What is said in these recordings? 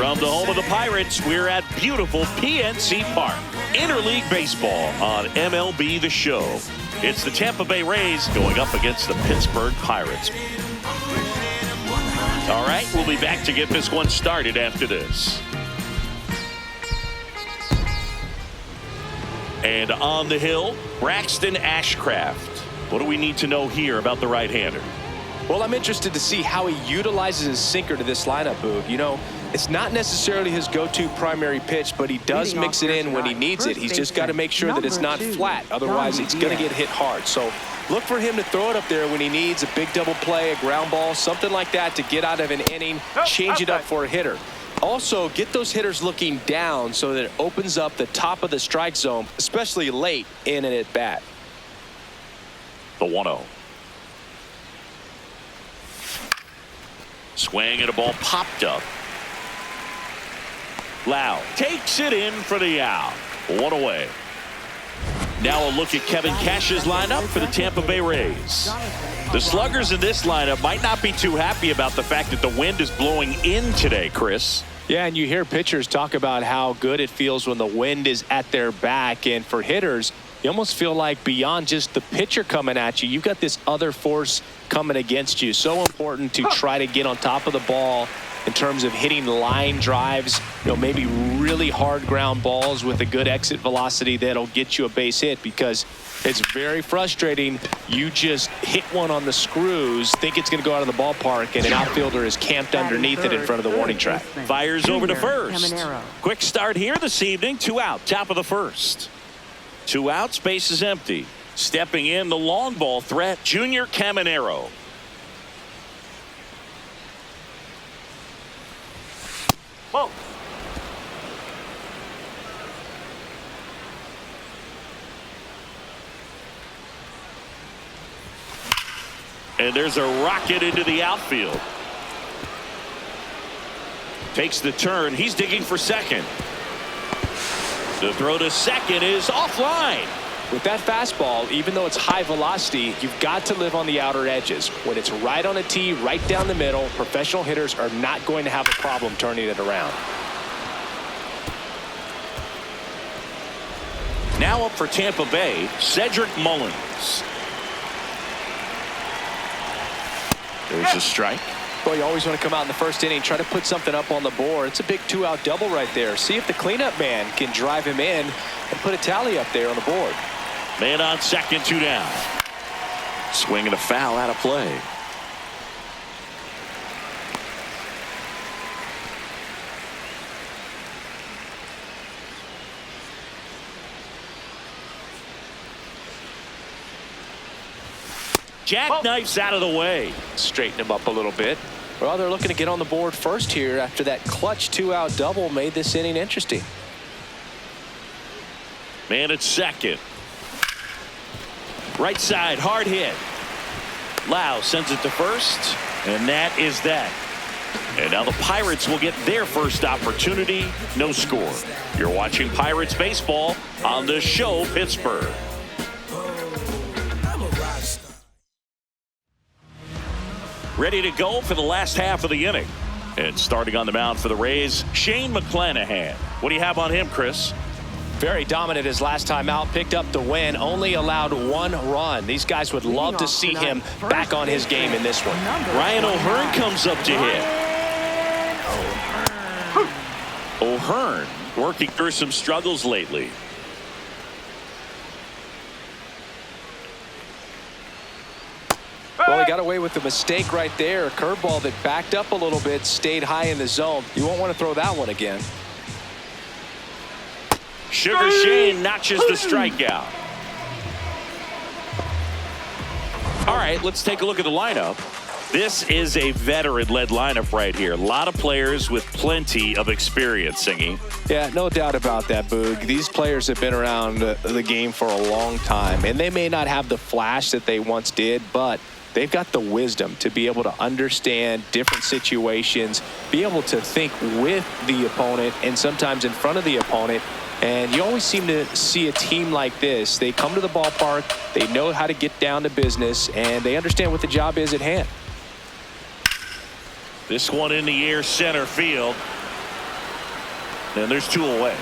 From the home of the Pirates, we're at beautiful PNC Park. Interleague baseball on MLB The Show. It's the Tampa Bay Rays going up against the Pittsburgh Pirates. All right, we'll be back to get this one started after this. And on the hill, Braxton Ashcraft. What do we need to know here about the right-hander? Well, I'm interested to see how he utilizes his sinker to this lineup, Boog. You know, it's not necessarily his go-to primary pitch, but he does mix it in when he needs it. He's just got to make sure that it's not flat. Otherwise, it's going to get hit hard. So look for him to throw it up there when he needs a big double play, a ground ball, something like that to get out of an inning, change it up for a hitter. Also, get those hitters looking down so that it opens up the top of the strike zone, especially late in an at-bat. The 1-0. Swing and a ball popped up. Lau takes it in for the out. One away. Now a look at Kevin Cash's lineup for the Tampa Bay Rays. The sluggers in this lineup might not be too happy about the fact that the wind is blowing in today, Chris. Yeah, and you hear pitchers talk about how good it feels when the wind is at their back. And for hitters, you almost feel like beyond just the pitcher coming at you, you've got this other force coming against you. So important to try to get on top of the ball in terms of hitting line drives, you know, maybe really hard ground balls with a good exit velocity that'll get you a base hit, because it's very frustrating. You just hit one on the screws, think it's going to go out of the ballpark, and an outfielder is camped underneath it in front of the warning track. Fires over to first. Quick start here this evening. 2 out, top of the first. 2 outs, base is empty. Stepping in, the long ball threat, Junior Caminero. Whoa. And there's a rocket into the outfield. Takes the turn. He's digging for second. The throw to second is offline. With that fastball, even though it's high velocity, you've got to live on the outer edges. When it's right on a tee, right down the middle, professional hitters are not going to have a problem turning it around. Now up for Tampa Bay, Cedric Mullins. There's a strike. Well, you always want to come out in the first inning, try to put something up on the board. It's a big 2-out double right there. See if the cleanup man can drive him in and put a tally up there on the board. Man on second, 2 down. Swing and a foul out of play. Jackknifes out of the way. Straighten him up a little bit. Well, they're looking to get on the board first here after that clutch 2-out double made this inning interesting. Man at second. Right side, hard hit. Lau sends it to first, and that is that. And now the Pirates will get their first opportunity. No score. You're watching Pirates baseball on The Show Pittsburgh. Ready to go for the last half of the inning. And starting on the mound for the Rays, Shane McClanahan. What do you have on him, Chris? Very dominant his last time out, picked up the win, only allowed 1 run. These guys would love to see him back on his game in this one. Ryan O'Hearn comes up to hit. O'Hearn working through some struggles lately. Well, he got away with the mistake right there. A curveball that backed up a little bit, stayed high in the zone. You won't want to throw that one again. Sugar Shane notches the strikeout. All right, let's take a look at the lineup. This is a veteran-led lineup right here. A lot of players with plenty of experience, Singy. Yeah, no doubt about that, Boog. These players have been around the game for a long time, and they may not have the flash that they once did, but they've got the wisdom to be able to understand different situations, be able to think with the opponent and sometimes in front of the opponent. And you always seem to see a team like this. They come to the ballpark, they know how to get down to business, and they understand what the job is at hand. This one in the air, center field. And there's 2 away.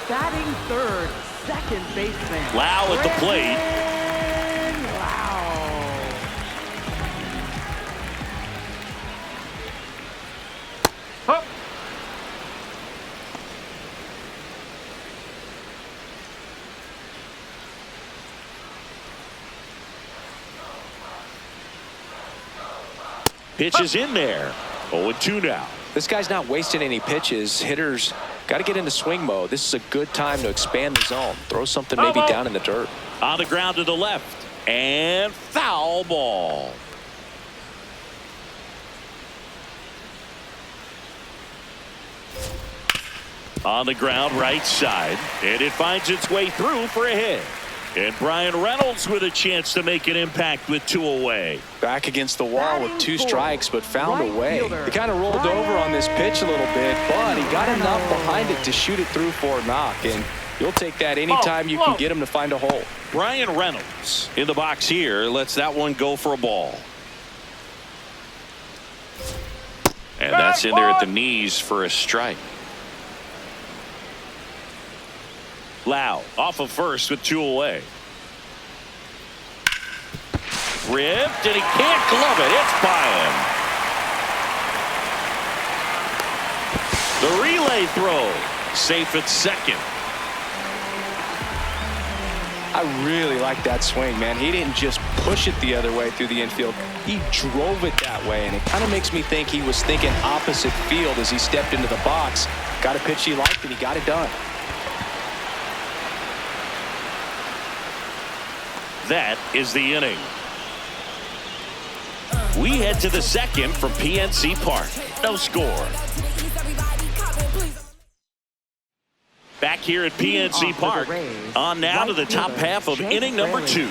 Batting third, second baseman. Lau at the plate. Lau. Pitch is in there. 0-2 now. This guy's not wasting any pitches. Hitters got to get into swing mode. This is a good time to expand the zone. Throw something maybe down in the dirt. On the ground to the left. And foul ball. On the ground right side. And it finds its way through for a hit. And Brian Reynolds with a chance to make an impact with 2 away. Back against the wall with 2 strikes, but found a way. He kind of rolled over on this pitch a little bit, but he got enough behind it to shoot it through for a knock. And you'll take that anytime you can get him to find a hole. Brian Reynolds in the box here lets that one go for a ball. And that's in there at the knees for a strike. Lau off of first with 2 away. Ripped, and he can't glove it. It's by him. The relay throw. Safe at second. I really like that swing, man. He didn't just push it the other way through the infield. He drove it that way, and it kind of makes me think he was thinking opposite field as he stepped into the box. Got a pitch he liked, and he got it done. That is the inning. We head to the second from PNC Park. No score. Back here at PNC Park. On now to the top half of inning number 2.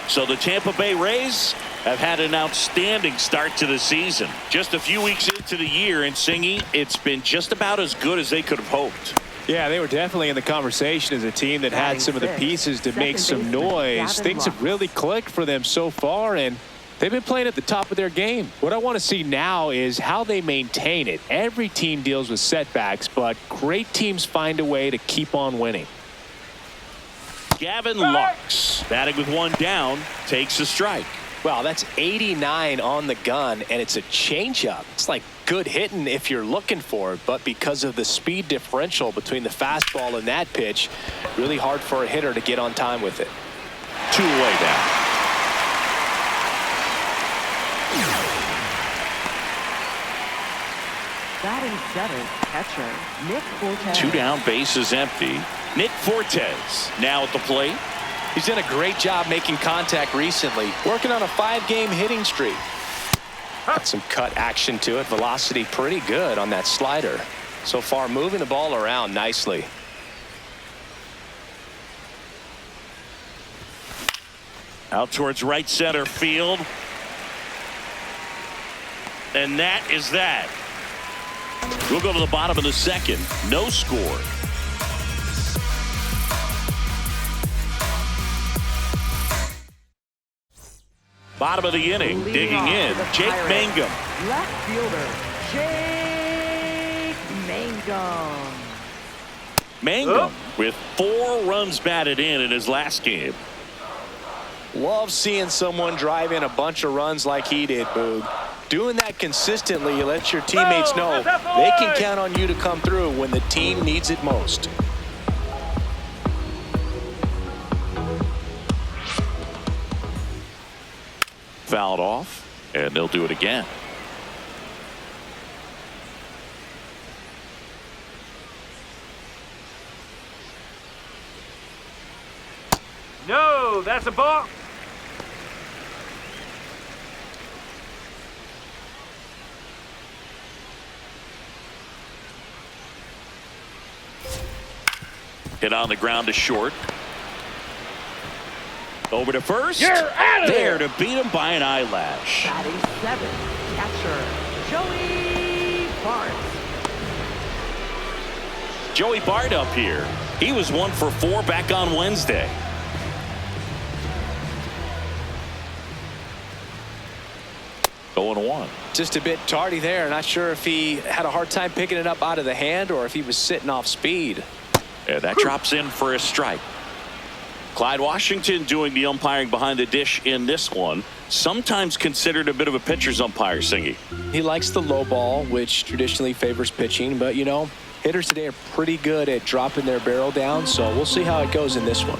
So the Tampa Bay Rays have had an outstanding start to the season. Just a few weeks into the year, and Singy, it's been just about as good as they could have hoped. Yeah, they were definitely in the conversation as a team that had some of the pieces to make some noise. Things have really clicked for them so far, and they've been playing at the top of their game. What I want to see now is how they maintain it. Every team deals with setbacks, but great teams find a way to keep on winning. Gavin Lux, batting with 1 down, takes a strike. Well, that's 89 on the gun, and it's a changeup. It's like good hitting if you're looking for it, but because of the speed differential between the fastball and that pitch, really hard for a hitter to get on time with it. 2 away now. Batting seventh, catcher Nick Fortes. 2 down, bases empty. Nick Fortes now at the plate. He's done a great job making contact recently, working on a 5-game hitting streak. Got some cut action to it. Velocity pretty good on that slider. So far, moving the ball around nicely. Out towards right center field. And that is that. We'll go to the bottom of the second. No score. Bottom of the inning, digging in, Jake Mangum. Left fielder, Jake Mangum. Mangum with 4 runs batted in his last game. Love seeing someone drive in a bunch of runs like he did, Boog. Doing that consistently, you let your teammates know they can count on you to come through when the team needs it most. Fouled off, and they'll do it again. No, that's a ball. Hit on the ground to short. Over to first. You're out of there there to beat him by an eyelash. Batting seventh, catcher Joey Bart. Joey Bart up here. He was 1 for 4 back on Wednesday. 0-1. Just a bit tardy there. Not sure if he had a hard time picking it up out of the hand or if he was sitting off speed. Yeah, that drops in for a strike. Clyde Washington doing the umpiring behind the dish in this one. Sometimes considered a bit of a pitcher's umpire, Singy. He likes the low ball, which traditionally favors pitching. But, you know, hitters today are pretty good at dropping their barrel down. So we'll see how it goes in this one.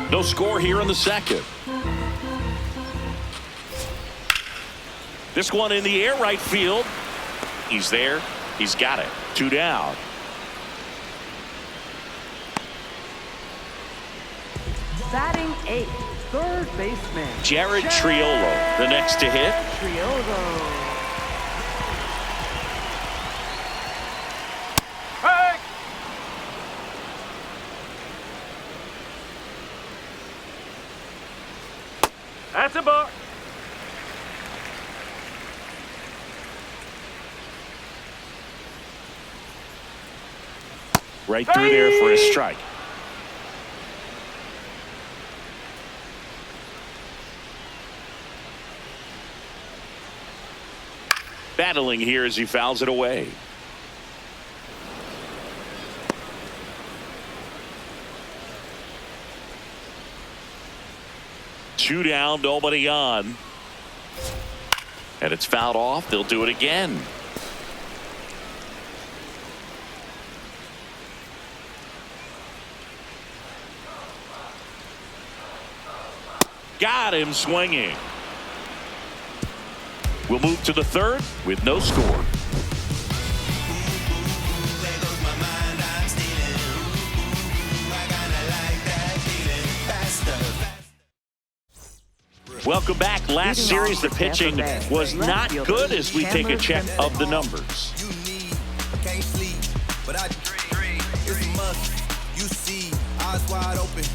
No score here in the second. This one in the air right field. He's there. He's got it. 2 down. Batting 8th, third baseman. Jared Triolo, the next to hit. Triolo. Hey! That's a ball. Right through there for a strike. Battling here as he fouls it away. Two down, nobody on. And it's fouled off. They'll do it again. Got him swinging. We'll move to the third with no score. Welcome back. Last series, the pitching was not good as we take a check of the numbers. Can't sleep, but I dream. It's a must. You see, eyes wide open.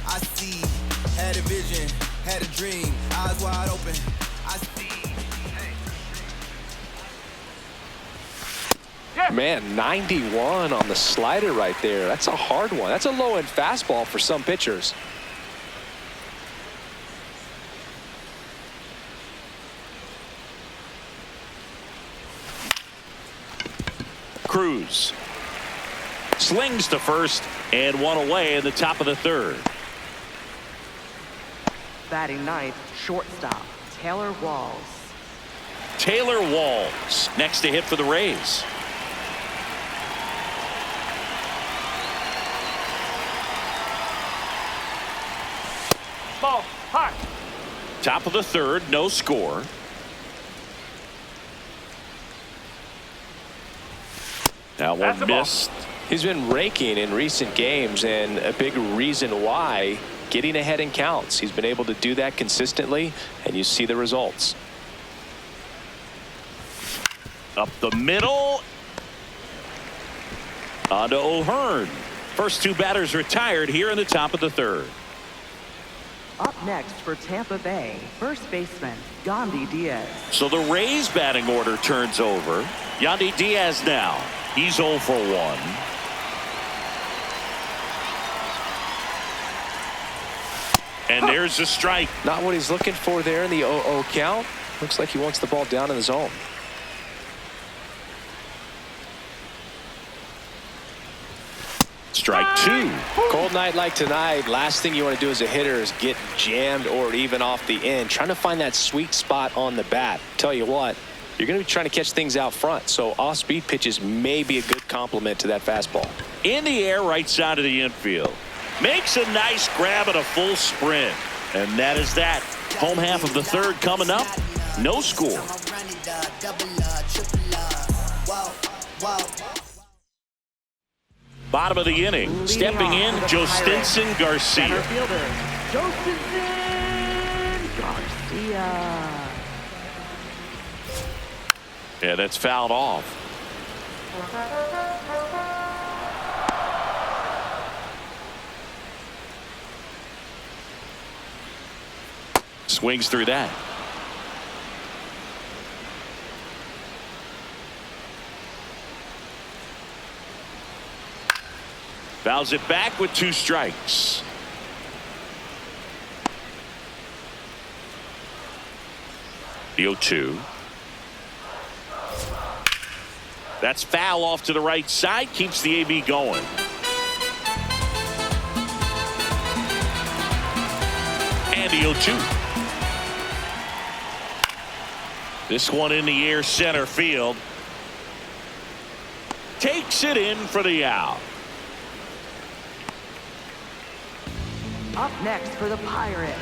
I see. Had a vision, had a dream. Eyes wide open. I see. Man, 91 on the slider right there. That's a hard one. That's a low-end fastball for some pitchers. Cruz slings to first and one away in the top of the third. Batting 9th, shortstop, Taylor Walls. Taylor Walls next to hit for the Rays. Ball. Hot. Top of the third, no score. That That's one a ball. missed. He's been raking in recent games, and a big reason why, getting ahead in counts. He's been able to do that consistently, and you see the results. Up the middle. On to O'Hearn. First two batters retired here in the top of the third. Up next for Tampa Bay, first baseman, Gandhi Diaz. So the Rays batting order turns over. Yandy Diaz now. He's 0 for 1. And there's a strike. Not what he's looking for there in the 0-0 count. Looks like he wants the ball down in the zone. Strike 2. Cold night like tonight, last thing you want to do as a hitter is get jammed or even off the end. Trying to find that sweet spot on the bat. Tell you what, you're going to be trying to catch things out front. So off-speed pitches may be a good complement to that fastball. In the air, right side of the infield. Makes a nice grab and a full sprint. And that is that. Home half of the third coming up. No score. Bottom of the inning. Stepping in, Jostinson Garcia. Center fielder, Jostinson Garcia. Yeah, that's fouled off. Swings through that. Fouls it back with 2 strikes. The 0-2. That's foul off to the right side. Keeps the AB going. And the 0-2. This one in the air center field. Takes it in for the out. Up next for the Pirates,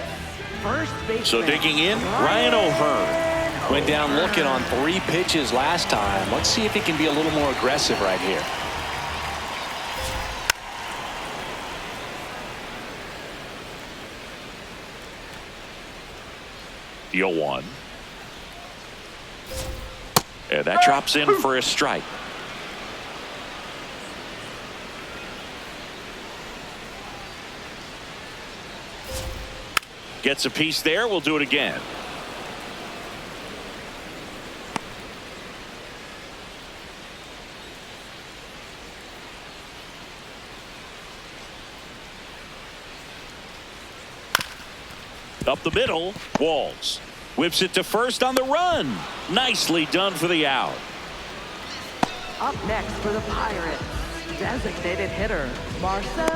first baseman. So digging in, Ryan O'Hearn. Went down looking on 3 pitches last time. Let's see if he can be a little more aggressive right here. The 0-1. And that drops in for a strike. Gets a piece there. We'll do it again. Up the middle, Walls whips it to first on the run. Nicely done for the out. Up next for the Pirates, designated hitter, Marcel.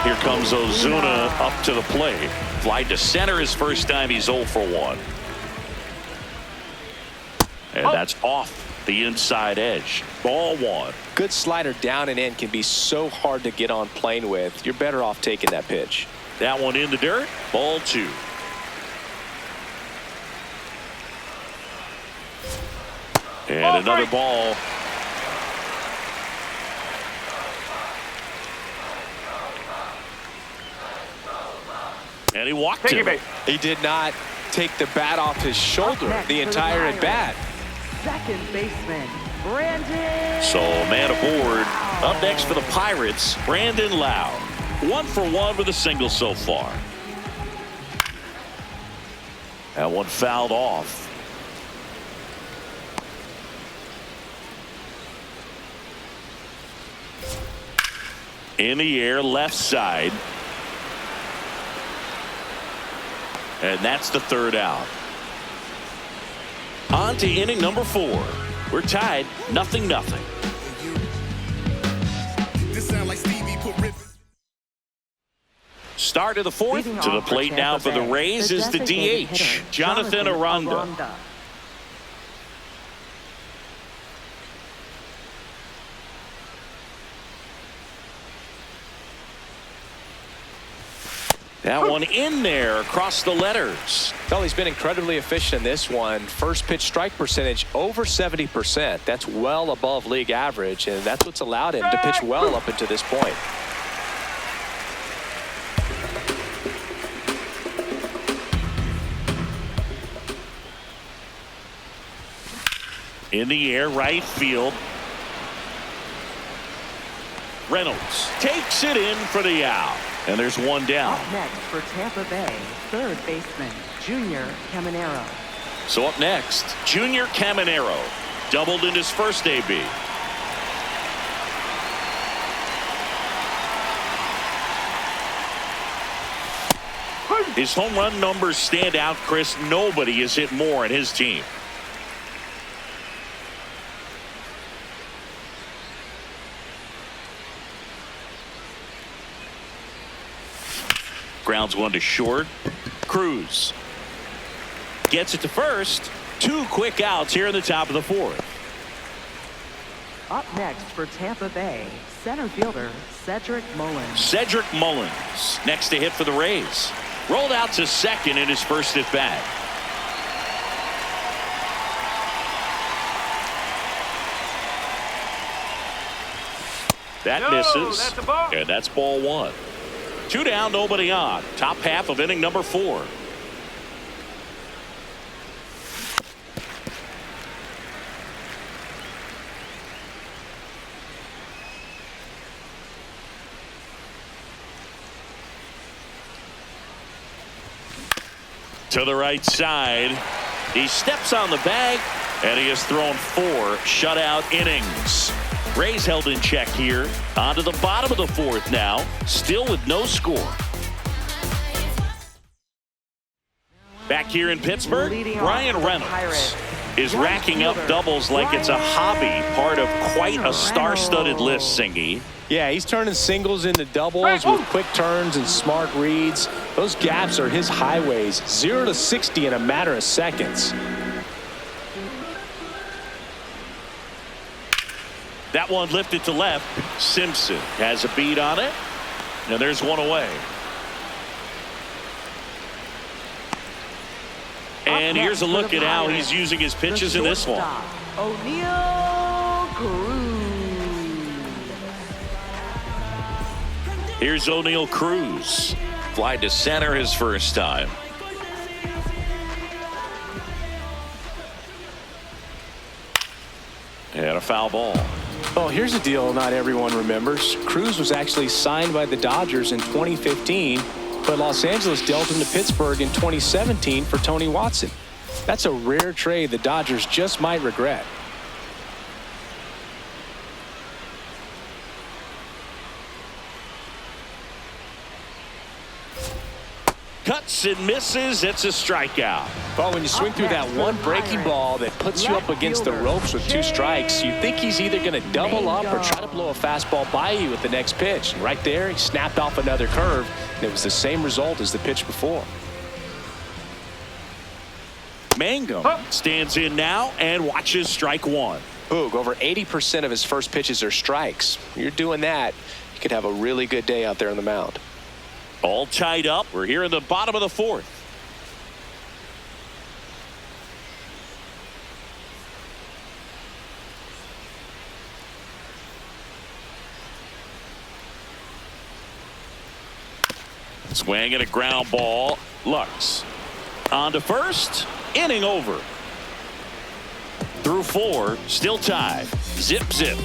Here comes Ozuna up to the plate. Fly to center his first time. He's 0 for 1. And that's off the inside edge. Ball 1. Good slider down and in can be so hard to get on plane with. You're better off taking that pitch. That one in the dirt. Ball 2. And another ball. And he walked it. He did not take the bat off his shoulder the entire at bat. Second baseman, Brandon. So man aboard. Up next for the Pirates, Brandon Lau. 1 for 1 with a single so far. That one fouled off. In the air, left side. And that's the 3rd out. On to inning number 4. We're tied 0-0. Start of the 4th. To the plate now for the Rays is the DH, Jonathan Aranda. That one in there across the letters. Well, he's been incredibly efficient in this one. First pitch strike percentage over 70%. That's well above league average, and that's what's allowed him to pitch well up until this point. In the air, right field. Reynolds takes it in for the out. And there's one down. Up next for Tampa Bay, third baseman, Junior Caminero. So up next, Junior Caminero. Doubled in his first AB. His home run numbers stand out, Chris. Nobody has hit more in his team. Grounds one to short. Cruz gets it to first. 2 quick outs here in the top of the 4th. Up next for Tampa Bay, center fielder Cedric Mullins. Cedric Mullins next to hit for the Rays. Rolled out to second in his first at bat. That misses. And that's ball 1. 2 down, nobody on. Top half of inning number 4. To the right side. He steps on the bag, and he has thrown 4 shutout innings. Rays held in check here. On to the bottom of the 4th now. Still with no score. Back here in Pittsburgh, Leading off Ryan for the Reynolds Pirates, is right racking up fielder, doubles like it's a hobby, part of quite a star-studded list, Singy. Yeah, he's turning singles into doubles with quick turns and smart reads. Those gaps are his highways. 0 to 60 in a matter of seconds. That one lifted to left. Simpson has a beat on it. Now there's one away. And here's a look at how he's using his pitches in this one. O'Neal Cruz. Here's O'Neal Cruz. Fly to center his first time. And a foul ball. Well, here's a deal not everyone remembers. Cruz was actually signed by the Dodgers in 2015, but Los Angeles dealt him to Pittsburgh in 2017 for Tony Watson. That's a rare trade the Dodgers just might regret. Cuts and misses. It's a strikeout. Well, when you swing through that one breaking ball that puts you up against the ropes with 2 strikes, you think he's either going to double up or try to blow a fastball by you with the next pitch. And right there, he snapped off another curve, and it was the same result as the pitch before. Mangum stands in now and watches strike one. Boog, over 80% of his first pitches are strikes. You're doing that, you could have a really good day out there on the mound. All tied up. We're here in the bottom of the 4th. Swing and a ground ball. Lux on to first. Inning over. Through 4. Still tied. Zip, zip.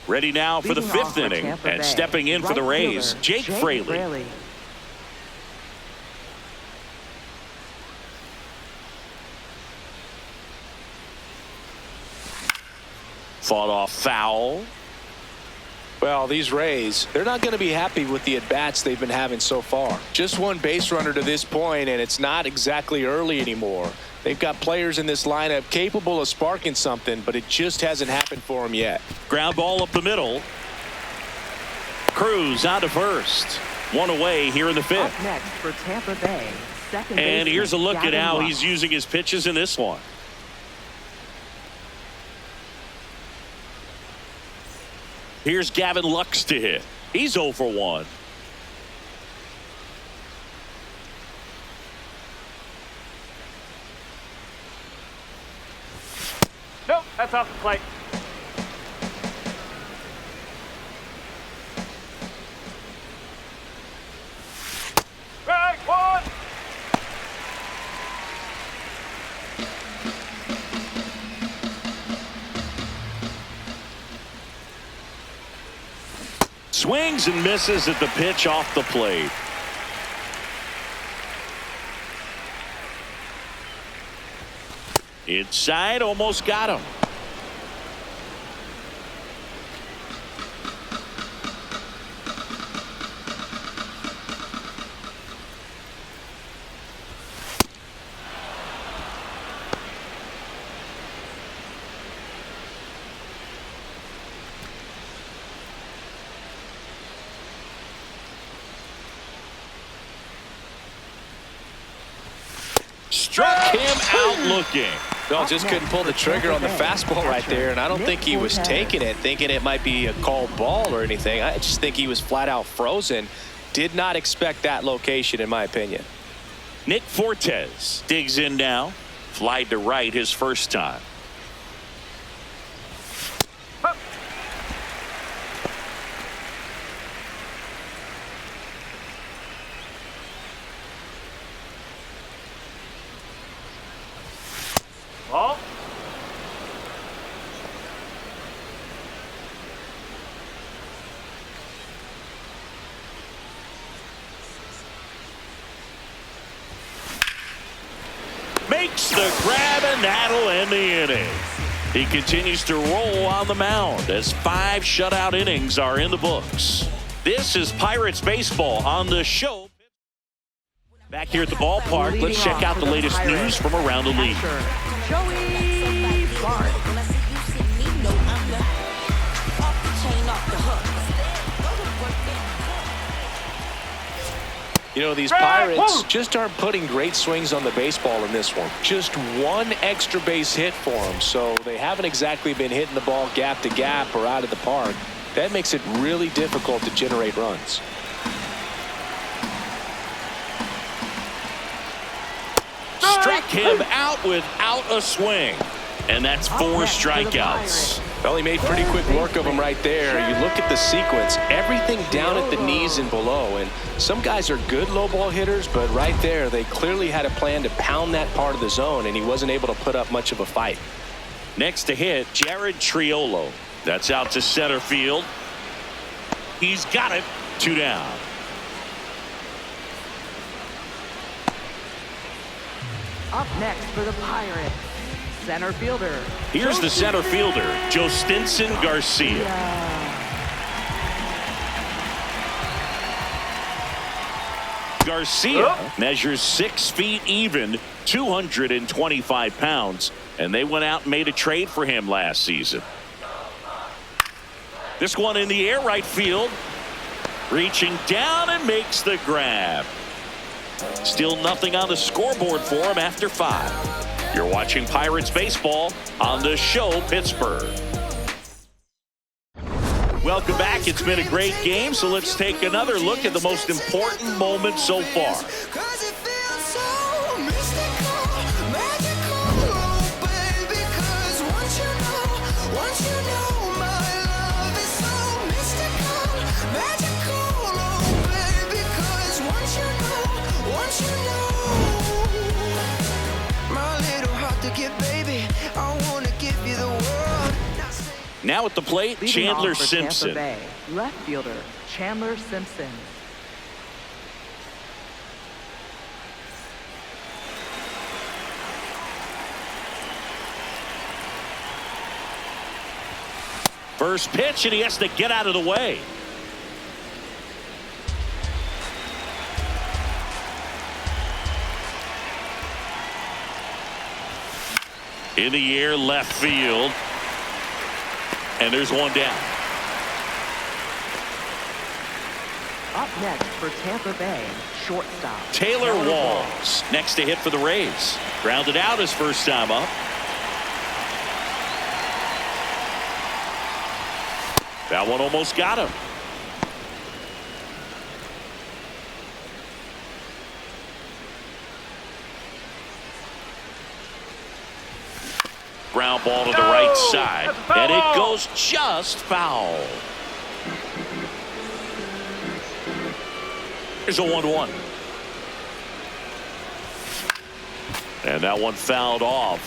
Ready now for the 5th inning, and stepping in for the Rays, Jake Fraley. Fought off foul. Well, these Rays, they're not going to be happy with the at-bats they've been having so far. Just one base runner to this point, and it's not exactly early anymore. They've got players in this lineup capable of sparking something, but it just hasn't happened for them yet. Ground ball up the middle. Cruz out to first. One away here in the 5th. Up next for Tampa Bay, second And here's a look at how Lux. he's using his pitches in this one. Here's Gavin Lux to hit. He's 0 for 1. Nope, that's off the plate. Strike one. Swings and misses at the pitch off the plate. Inside, almost got him. Struck him out looking. No, just couldn't pull the trigger on the fastball right there, and I don't think he was taking it, thinking it might be a called ball or anything. I just think he was flat out frozen. Did not expect that location, in my opinion. Nick Fortes digs in now. Flied to right his first time. Ball. Makes the grab, and that'll end the inning. He continues to roll on the mound as 5 shutout innings are in the books. This is Pirates baseball on the show. Back here at the ballpark, let's check out the latest news from around the league. Joey Bart. You know, these Pirates just aren't putting great swings on the baseball in this one. Just one extra base hit for them, so they haven't exactly been hitting the ball gap to gap or out of the park. That makes it really difficult to generate runs. Struck him out without a swing. And that's 4 strikeouts. Well, he made pretty quick work of him right there. You look at the sequence, everything down at the knees and below. And some guys are good low ball hitters, but right there, they clearly had a plan to pound that part of the zone, and he wasn't able to put up much of a fight. Next to hit, Jared Triolo. That's out to center field. He's got it. 2 down. Up next for the Pirates, center fielder. Here's the center fielder, Jostinson Garcia. Garcia measures 6 feet even, 225 pounds, and they went out and made a trade for him last season. This one in the air, right field, reaching down and makes the grab. Still nothing on the scoreboard for him after 5. You're watching Pirates baseball on the show Pittsburgh. Welcome back. It's been a great game, so let's take another look at the most important moment so far. Now at the plate, Chandler Simpson. Tampa Bay, left fielder, Chandler Simpson. First pitch, and he has to get out of the way. In the air, left field. And there's one down. Up next for Tampa Bay, shortstop Taylor Walls, next to hit for the Rays. Grounded out his first time up. That one almost got him. Ground ball to the right side, and it goes just foul. Here's a 1-1. And that one fouled off.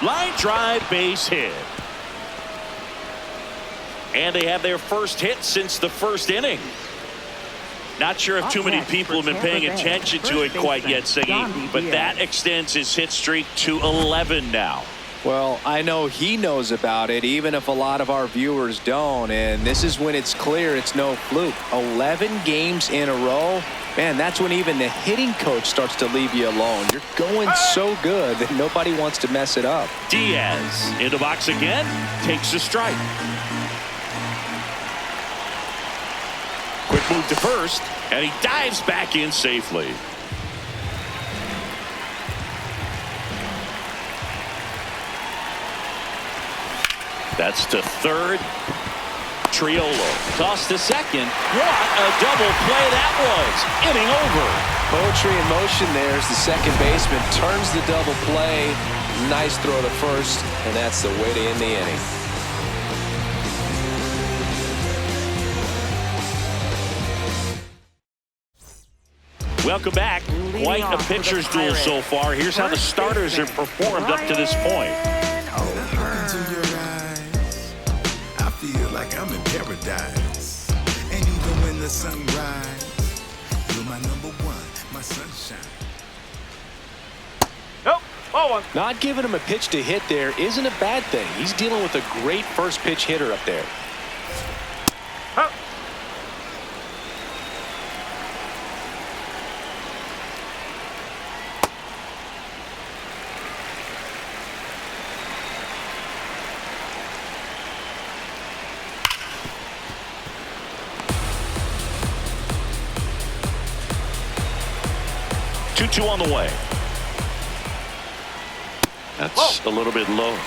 Line drive, base hit. And they have their first hit since the first inning. Not sure if too many people have been paying attention to it quite yet, Siggy, but that extends his hit streak to 11 now. Well, I know he knows about it, even if a lot of our viewers don't. And this is when it's clear it's no fluke. 11 games in a row. Man, that's when even the hitting coach starts to leave you alone. You're going so good that nobody wants to mess it up. Diaz in the box again, takes a strike. Quick move to first, and he dives back in safely. That's to third. Triolo tossed to second. What a double play that was. Inning over. Poetry in motion there as the second baseman turns the double play. Nice throw to first, and that's the way to end the inning. Welcome back. Quite a pitcher's duel so far. Here's how the starters have performed up to this point. Into your eyes, I feel like I'm in paradise. And you the sunrise. You're my number one, my sunshine. Nope. Ball one. Not giving him a pitch to hit there isn't a bad thing. He's dealing with a great first pitch hitter up there. Huh. 2-2 on the way. That's a little bit low.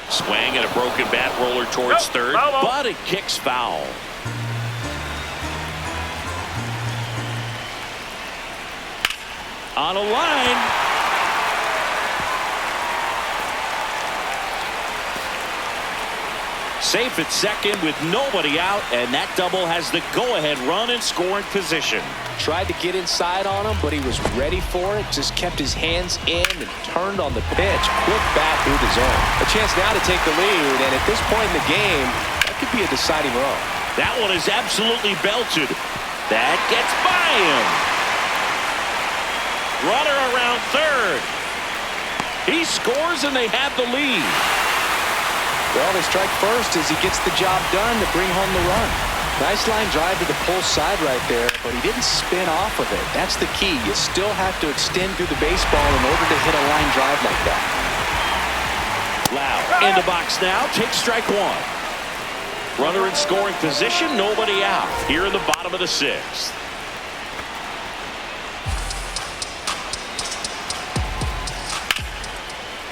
Swing and a broken bat roller towards third, but it kicks foul. On a line. Safe at second with nobody out, and that double has the go-ahead run in scoring position. Tried to get inside on him, but he was ready for it. Just kept his hands in and turned on the pitch. Quick bat through the zone. A chance now to take the lead, and at this point in the game, that could be a deciding run. That one is absolutely belted. That gets by him. Runner around third. He scores, and they have the lead. Well, they strike first as he gets the job done to bring home the run. Nice line drive to the pull side right there, but he didn't spin off of it. That's the key. You still have to extend through the baseball in order to hit a line drive like that. Loud in the box now. Takes strike one. Runner in scoring position. Nobody out here in the bottom of the sixth.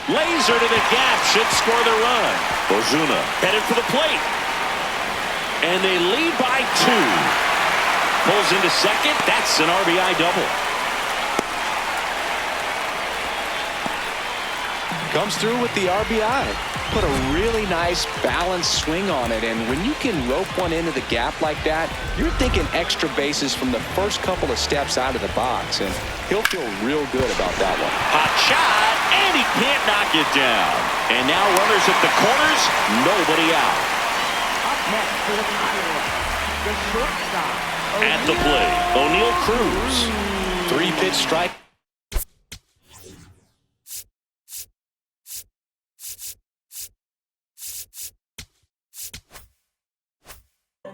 Laser to the gap should score the run. Ozuna headed for the plate. And they lead by 2. Pulls into second. That's an RBI double. Comes through with the RBI. Put a really nice balanced swing on it, and when you can rope one into the gap like that, you're thinking extra bases from the first couple of steps out of the box, and he'll feel real good about that one. Hot shot, and he can't knock it down. And now runners at the corners, nobody out. Up next for the Pirates, the shortstop. At the plate, O'Neal Cruz. 3-pitch strike.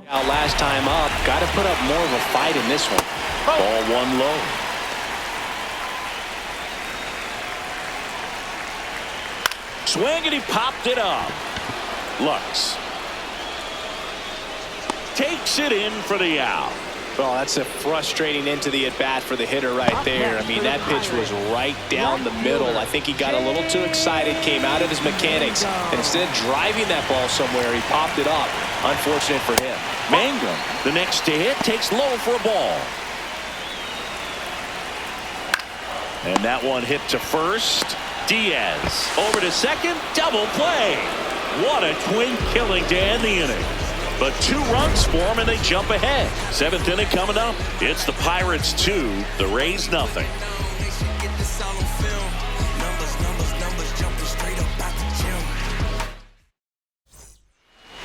Now last time up, got to put up more of a fight in this one. Ball one low. Swing and he popped it up. Lux takes it in for the out. Well, that's a frustrating end to the at-bat for the hitter right there. I mean, that pitch was right down the middle. I think he got a little too excited, came out of his mechanics, and instead of driving that ball somewhere, he popped it up. Unfortunate for him. Mangum, the next to hit, takes low for a ball. And that one hit to first. Diaz over to second, double play. What a twin killing to end the inning. But 2 runs for them and they jump ahead. 7th inning coming up. It's the Pirates 2, the Rays nothing.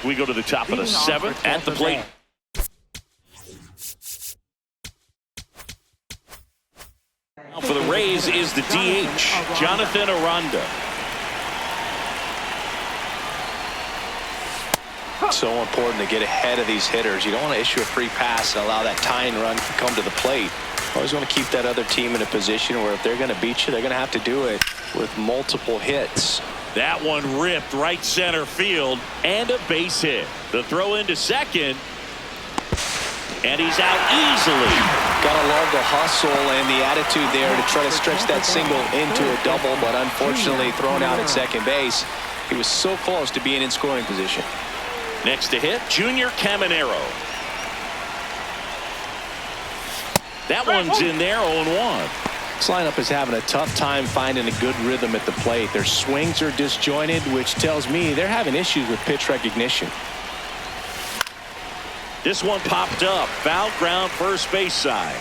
We go to the top of the 7th at the plate. For the Rays is the DH, Jonathan Aranda. So important to get ahead of these hitters. You don't want to issue a free pass and allow that tying run to come to the plate. Always want to keep that other team in a position where if they're going to beat you, they're going to have to do it with multiple hits. That one ripped right center field and a base hit. The throw into second. And he's out easily. Gotta love the hustle and the attitude there to try to stretch that single into a double, but unfortunately thrown out at second base. He was so close to being in scoring position. Next to hit, Junior Caminero. That one's in there, 0-1. This lineup is having a tough time finding a good rhythm at the plate. Their swings are disjointed, which tells me they're having issues with pitch recognition. This one popped up. Foul ground, first base side.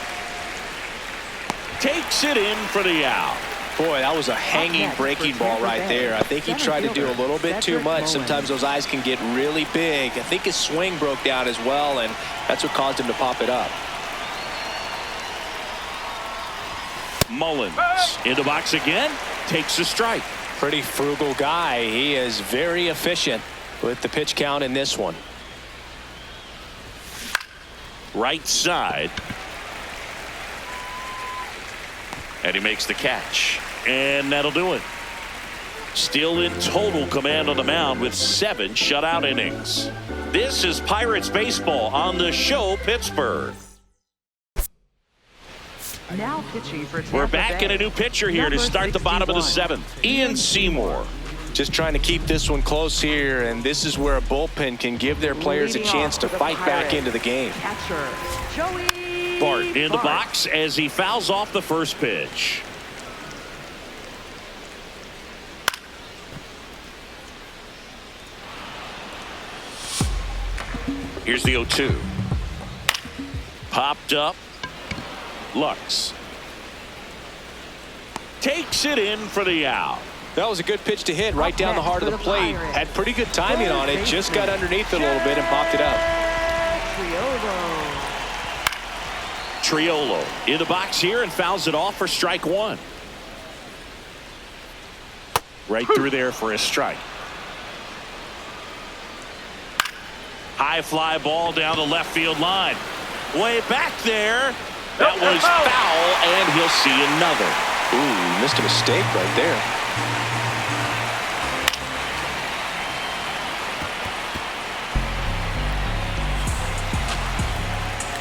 Takes it in for the out. Boy, that was a hanging breaking ball right there. I think he tried to do a little bit too much. Sometimes those eyes can get really big. I think his swing broke down as well, and that's what caused him to pop it up. Mullins in the box again, takes a strike. Pretty frugal guy. He is very efficient with the pitch count in this one. Right side. And he makes the catch. And that'll do it. Still in total command on the mound with 7 shutout innings. This is Pirates baseball on the show, Pittsburgh. Now pitching for Tampa We're back Bay. in a new pitcher here to start the bottom of the 7th. Ian Seymour. Just trying to keep this one close here, and this is where a bullpen can give their players a Leading chance off to for the fight back Pirates, into the game. Catcher, Joey Bart in the box as he fouls off the first pitch. Here's the 0-2. Popped up. Lux takes it in for the out. That was a good pitch to hit right down the heart of the plate. Had pretty good timing on it. Just got underneath it a little bit and popped it up. Triolo. Triolo in the box here and fouls it off for strike 1. Right through there for a strike. High fly ball down the left field line. Way back there. That was foul, and he'll see another. Ooh, missed a mistake right there.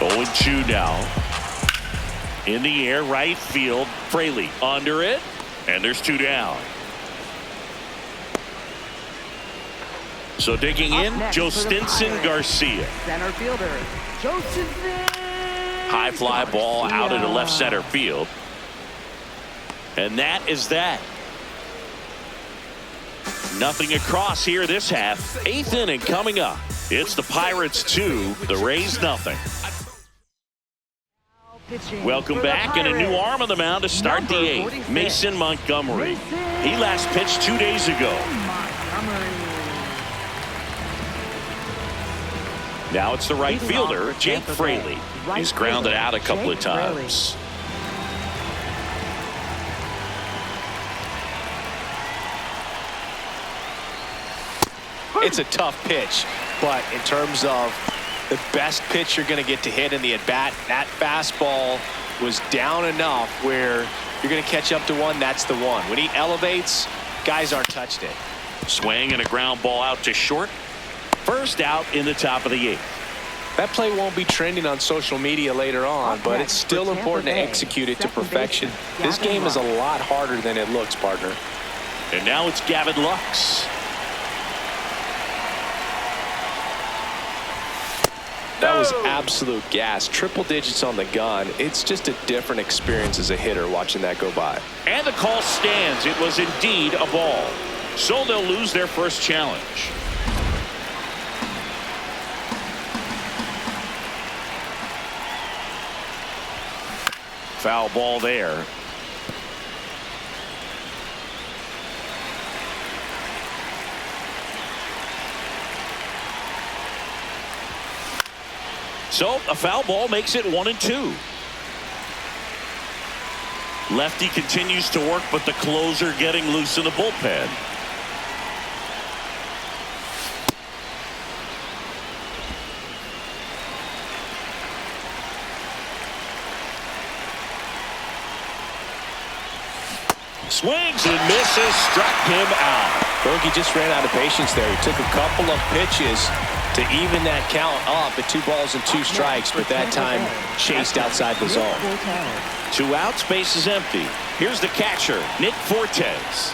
Oh, 2 now. In the air, right field. Fraley under it, and there's 2 down. So digging in, Joe Stinson Garcia. Center fielder, Joe Stinson. High fly ball out into left center field. And that is that. Nothing across here this half. 8th inning coming up. It's the Pirates 2, the Rays nothing. Welcome back, and a new arm on the mound to start the 8th. Mason Montgomery. He last pitched 2 days ago. Now it's the right fielder, Jake Fraley. He's grounded out a couple of times. It's a tough pitch, but in terms of the best pitch you're going to get to hit in the at-bat, that fastball was down enough where you're going to catch up to one. That's the one. When he elevates, guys aren't touched it. Swing and a ground ball out to short. First out in the top of the 8th. That play won't be trending on social media later on, but it's still important to execute it to perfection. This game is a lot harder than it looks, partner. And now it's Gavin Lux. That was absolute gas. Triple digits on the gun. It's just a different experience as a hitter watching that go by. And the call stands. It was indeed a ball. So they'll lose their first challenge. Foul ball there. So a foul ball makes it 1-2. Lefty continues to work, but the closer getting loose in the bullpen. Swings and misses, struck him out. Look, he just ran out of patience there. He took a couple of pitches to even that count up at 2 balls and 2 strikes, but that time chased outside the zone. 2 outs, base is empty. Here's the catcher, Nick Fortes.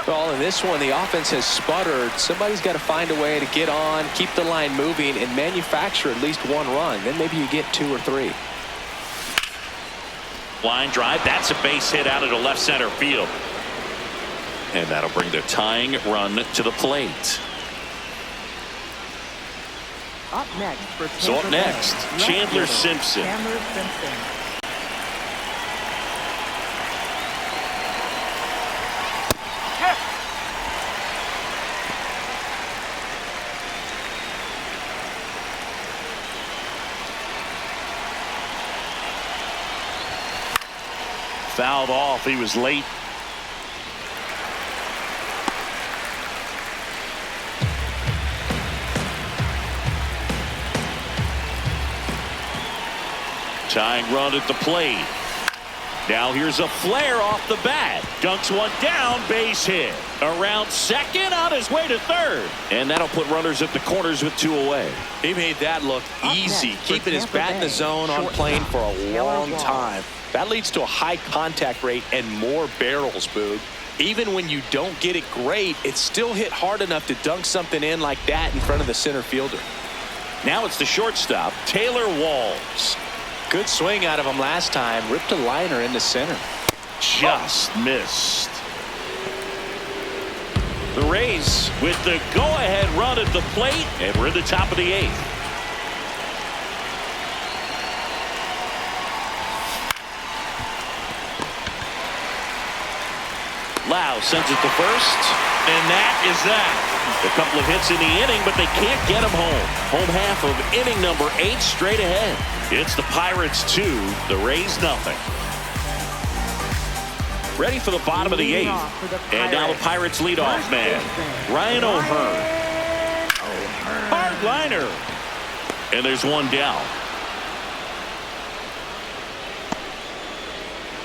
Well, in this one, the offense has sputtered. Somebody's got to find a way to get on, keep the line moving, and manufacture at least 1 run. Then maybe you get 2 or 3. Line drive, that's a base hit out into left center field. And that'll bring the tying run to the plate. Up next for Tampa So up next, Bay, Chandler Simpson. Chandler Simpson. Fouled off. He was late. Tying run at the plate. Now here's a flare off the bat. Dunks one down, base hit. Around second, on his way to third. And that'll put runners at the corners with 2 away. He made that look easy, keeping his bat in the zone on plane for a long time. That leads to a high contact rate and more barrels, Boog. Even when you don't get it great, it's still hit hard enough to dunk something in like that in front of the center fielder. Now it's the shortstop, Taylor Walls. Good swing out of him last time. Ripped a liner in the center. Just missed. The Rays with the go-ahead run at the plate, and we're in the top of the 8th. Lau sends it to first, and that is that. A couple of hits in the inning, but they can't get him home. Home half of inning number 8 straight ahead. It's the Pirates 2, the Rays nothing. Ready for the bottom of the 8th. And now the Pirates leadoff man, Ryan O'Hearn. Hard liner. And there's one down.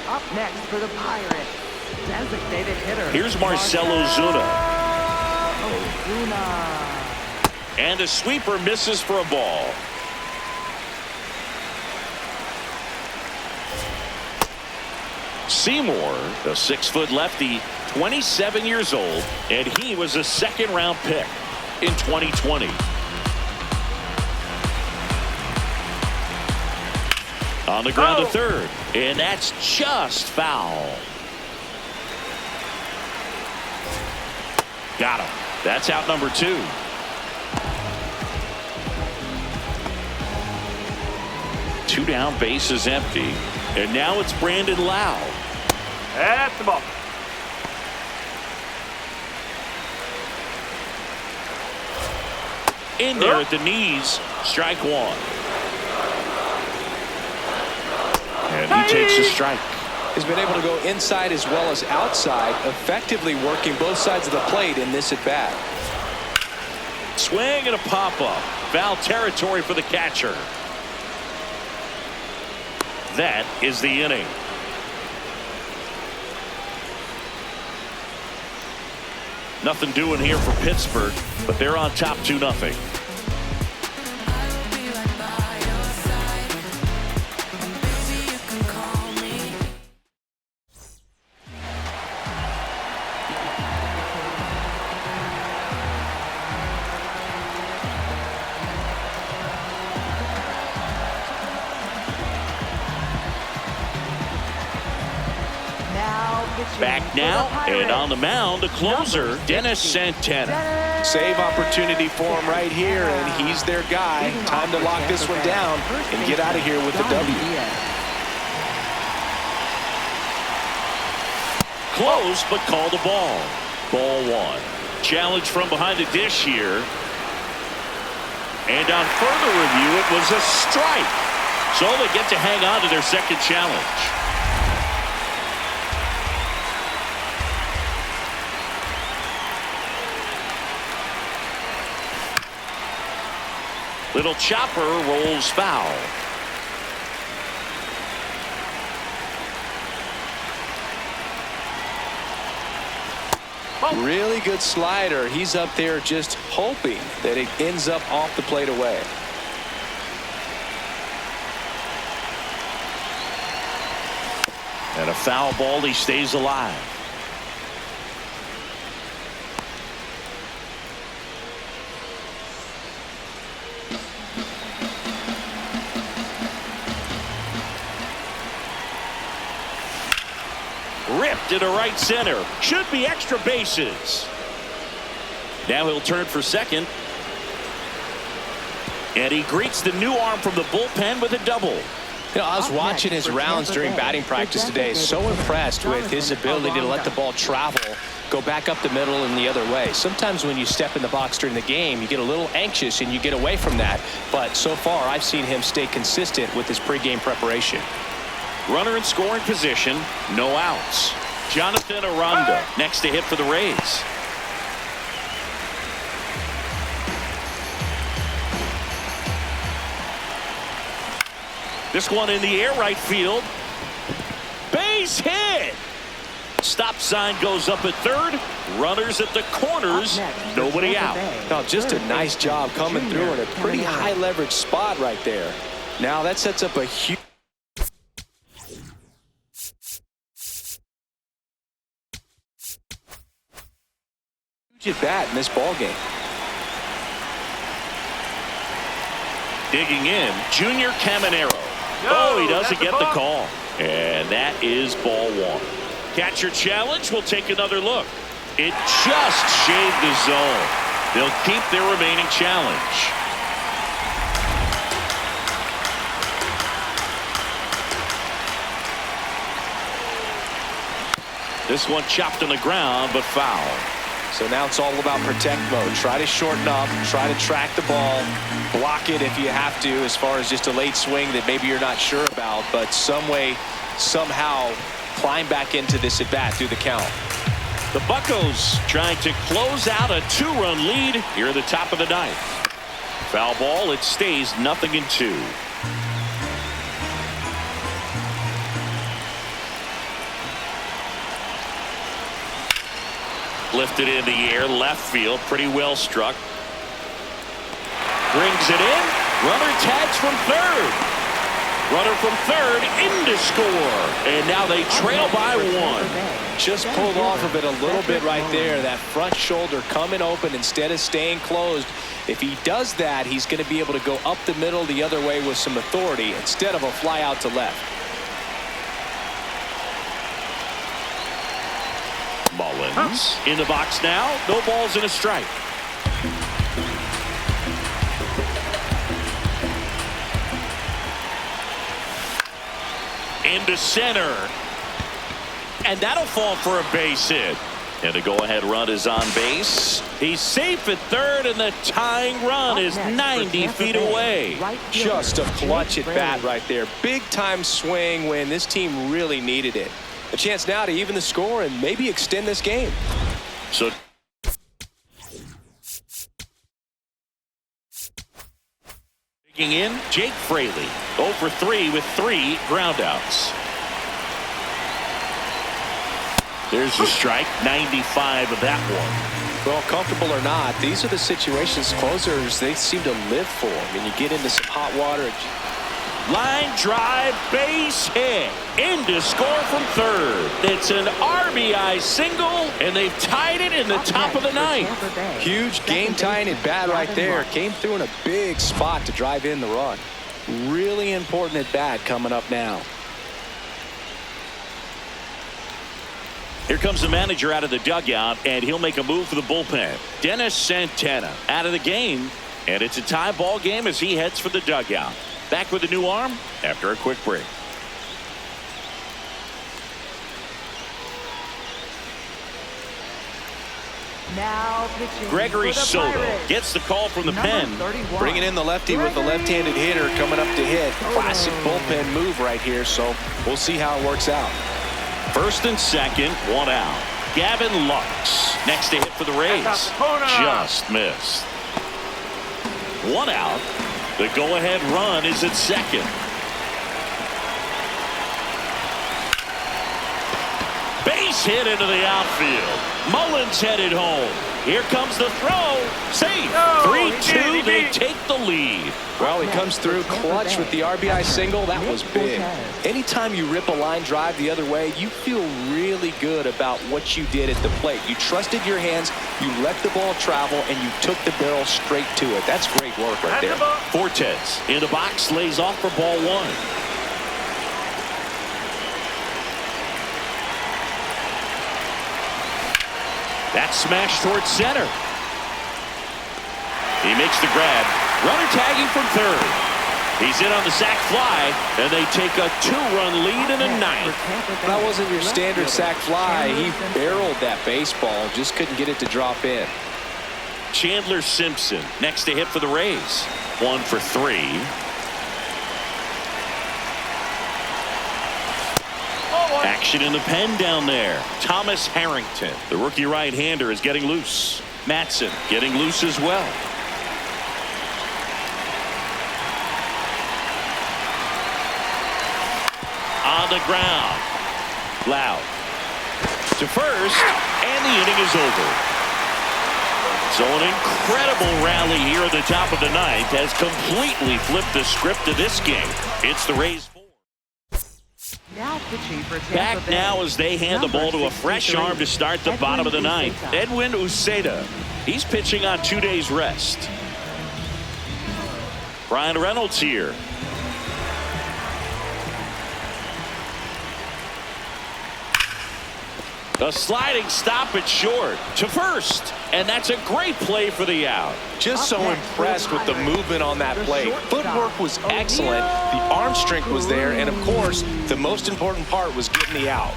Up next for the Pirates, designated hitter. Here's Marcell Ozuna. Ozuna. And a sweeper misses for a ball. Seymour, the 6-foot lefty, 27 years old, and he was a 2nd-round pick in 2020. On the ground to third, and that's just foul. Got him. That's out number 2. Two down, base is empty. And now it's Brandon Lau. That's the ball. In there at the knees. Strike 1. And he takes a strike. He's been able to go inside as well as outside, effectively working both sides of the plate in this at bat. Swing and a pop-up. Foul territory for the catcher. That is the inning. Nothing doing here for Pittsburgh, but they're on top 2-0. Back now, and on the mound, the closer, Dennis Santana. Save opportunity for him right here, and he's their guy. Time to lock this one down and get out of here with the W. Close, but call the ball. Ball 1. Challenge from behind the dish here. And on further review, it was a strike. So they get to hang on to their second challenge. Little chopper rolls foul. Really good slider. He's up there just hoping that it ends up off the plate away. And a foul ball, he stays alive. Ripped into right center. Should be extra bases. Now he'll turn for second. And he greets the new arm from the bullpen with a double. You know, I was watching his rounds during batting practice today. So impressed with his ability to let the ball travel, go back up the middle and the other way. Sometimes when you step in the box during the game, you get a little anxious and you get away from that. But so far, I've seen him stay consistent with his pregame preparation. Runner in scoring position. No outs. Jonathan Aranda next to hit for the Rays. This one in the air, right field. Base hit. Stop sign goes up at third. Runners at the corners. Nobody out. Now, just a nice job coming through in a pretty high leverage spot right there. Now that sets up a huge at bat in this ball game. Digging in, Junior Caminero. Oh, he doesn't get the call. And that is ball one. Catcher challenge. We'll take another look. It just shaved the zone. They'll keep their remaining challenge. This one chopped on the ground, but foul. So now it's all about protect mode. Try to shorten up, try to track the ball, block it if you have to, as far as just a late swing that maybe you're not sure about, but some way, somehow climb back into this at bat through the count. The Buccos trying to close out a 2-run lead here at the top of the ninth. Foul ball. It stays 0-2. Lifted in the air, left field, pretty well struck. Brings it in. Runner tags from third. Runner from third in to score. And now they trail by one. Just pulled off of it a little bit right there. That front shoulder coming open instead of staying closed. If he does that, he's going to be able to go up the middle the other way with some authority instead of a fly out to left. Mullins in the box now. No balls and a strike. Into center. And that'll fall for a base hit. And the go-ahead run is on base. He's safe at third, and the tying run is 90 feet away. Just a clutch at bat right there. Big time swing when this team really needed it. A chance now to even the score and maybe extend this game. So digging in, Jake Fraley 0 for 3 with 3 groundouts. There's the strike, 95 of that one. Well, comfortable or not, these are the situations closers they seem to live for. When you get into some hot water. Line drive, base hit, in to score from third. It's an RBI single, and they've tied it in the top of the ninth. Huge game tying at bat right there. Came through in a big spot to drive in the run. Really important at bat coming up now. Here comes the manager out of the dugout, and he'll make a move for the bullpen. Dennis Santana out of the game, and it's a tie ball game as he heads for the dugout. Back with a new arm after a quick break. Now pitching Gregory for the Soto Pirates. gets the call from the Number pen. 31. Bringing in the lefty with the left-handed hitter coming up to hit. Classic bullpen move right here, so we'll see how it works out. First and second, 1 out. Gavin Lux next to hit for the Rays. Just missed. 1 out. The go-ahead run is at second. Base hit into the outfield. Mullins headed home. Here comes the throw. Safe. 3-2. They take the lead. Well, he comes through clutch with the RBI single. That was big. Anytime you rip a line drive the other way, you feel really good about what you did at the plate. You trusted your hands, you let the ball travel, and you took the barrel straight to it. That's great work right there. Fortes in the box, lays off for ball one. That's smashed towards center. He makes the grab. Runner tagging from third. He's in on the sac fly, and they take a 2-run lead in the ninth. That wasn't your standard sac fly. He barreled that baseball, just couldn't get it to drop in. Chandler Simpson next to hit for the Rays. 1 for 3. Action in the pen down there. Thomas Harrington, the rookie right-hander, is getting loose. Matson getting loose as well. On the ground. Loud to first, and the inning is over. So an incredible rally here at the top of the ninth has completely flipped the script of this game. It's the Rays. Now pitching for Tampa Back Bay. now as they hand the ball to a fresh arm to start the bottom of the ninth. Edwin Uceda. He's pitching on 2 days rest. Brian Reynolds here. A sliding stop at short to first, and that's a great play for the out. Just so impressed with the movement on that play. Footwork was excellent. The arm strength was there. And, of course, the most important part was getting the out.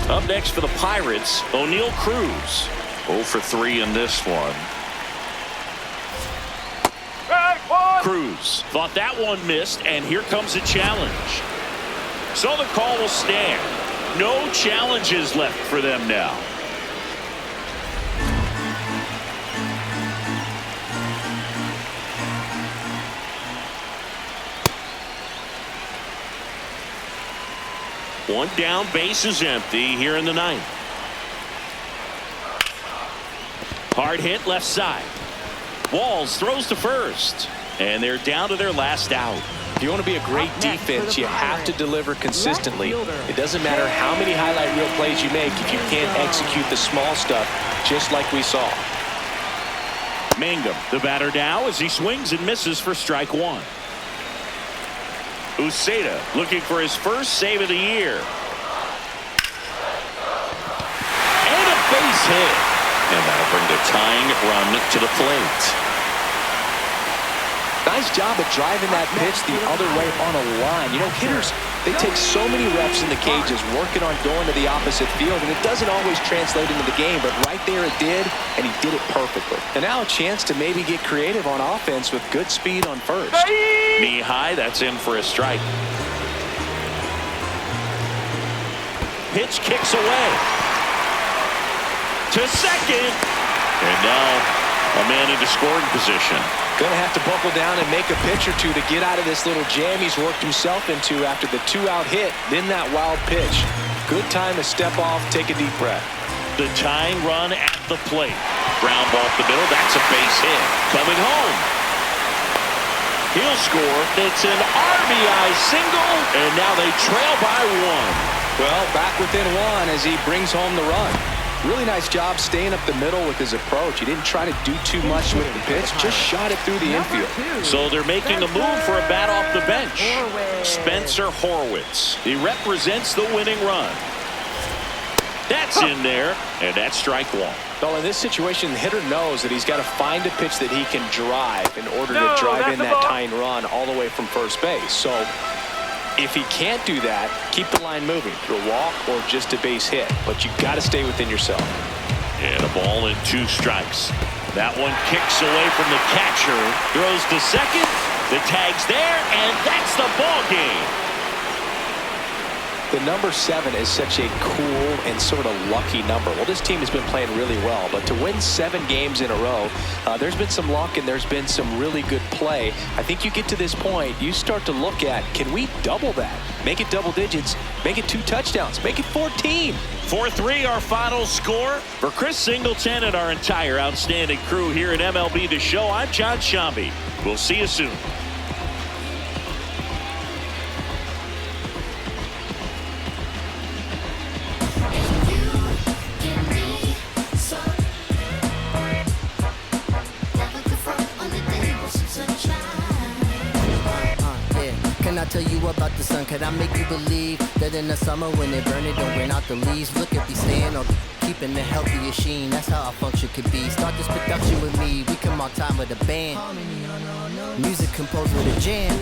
Up next for the Pirates, O'Neal Cruz. 0 for 3 in this one. Cruz thought that one missed, and here comes a challenge. So the call will stand. No challenges left for them now. One down, base is empty here in the ninth. Hard hit left side. Walls throws to first, and they're down to their last out. If you want to be a great defense, you have to deliver consistently. It doesn't matter how many highlight reel plays you make if you can't execute the small stuff, just like we saw. Mangum, the batter now, as he swings and misses for strike one. Uceda looking for his first save of the year. And a base hit. And that'll bring the tying run to the plate. Nice job of driving that pitch the other way on a line. You know, hitters, they take so many reps in the cages working on going to the opposite field, and it doesn't always translate into the game, but right there it did, and he did it perfectly. And now a chance to maybe get creative on offense with good speed on first. Knee high, that's in for a strike. Pitch kicks away. To second. And now a man into scoring position. Going to have to buckle down and make a pitch or two to get out of this little jam he's worked himself into after the 2-out hit, then that wild pitch. Good time to step off, take a deep breath. The tying run at the plate. Ground ball up the middle, that's a base hit. Coming home. He'll score. It's an RBI single, and now they trail by one. Well, back within one as he brings home the run. Really nice job staying up the middle with his approach. He didn't try to do too much with the pitch, just shot it through the infield. So they're making a move for a bat off the bench. Spencer Horwitz. He represents the winning run. That's in there, and that's strike one. Well, in this situation, the hitter knows that he's got to find a pitch that he can drive in order to drive in that tying run all the way from first base. So if he can't do that, keep the line moving through a walk or just a base hit. But you've got to stay within yourself. And a ball and 2 strikes. That one kicks away from the catcher. Throws to second. The tag's there, and that's the ball game. The number 7 is such a cool and sort of lucky number. Well, this team has been playing really well, but to win 7 games in a row, there's been some luck and there's been some really good play. I think you get to this point, you start to look at, can we double that? Make it double digits, make it 2 touchdowns, make it 14. 4-3 our final score. For Chris Singleton and our entire outstanding crew here at MLB The Show, I'm John Shambi. We'll see you soon. I tell you about the sun? Can I make you believe that in the summer when it burn it don't rain out the leaves? Look at me staying on keeping the healthy machine. That's how our function could be. Start this production with me. We come on time with a band. Music composed with a jam.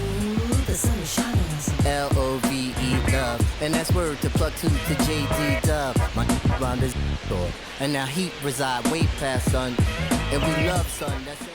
L-O-V-E love. And that's word to plug 2 to J-D Dub. My round is door. And now heat reside way past sun. And we love sun. That's it.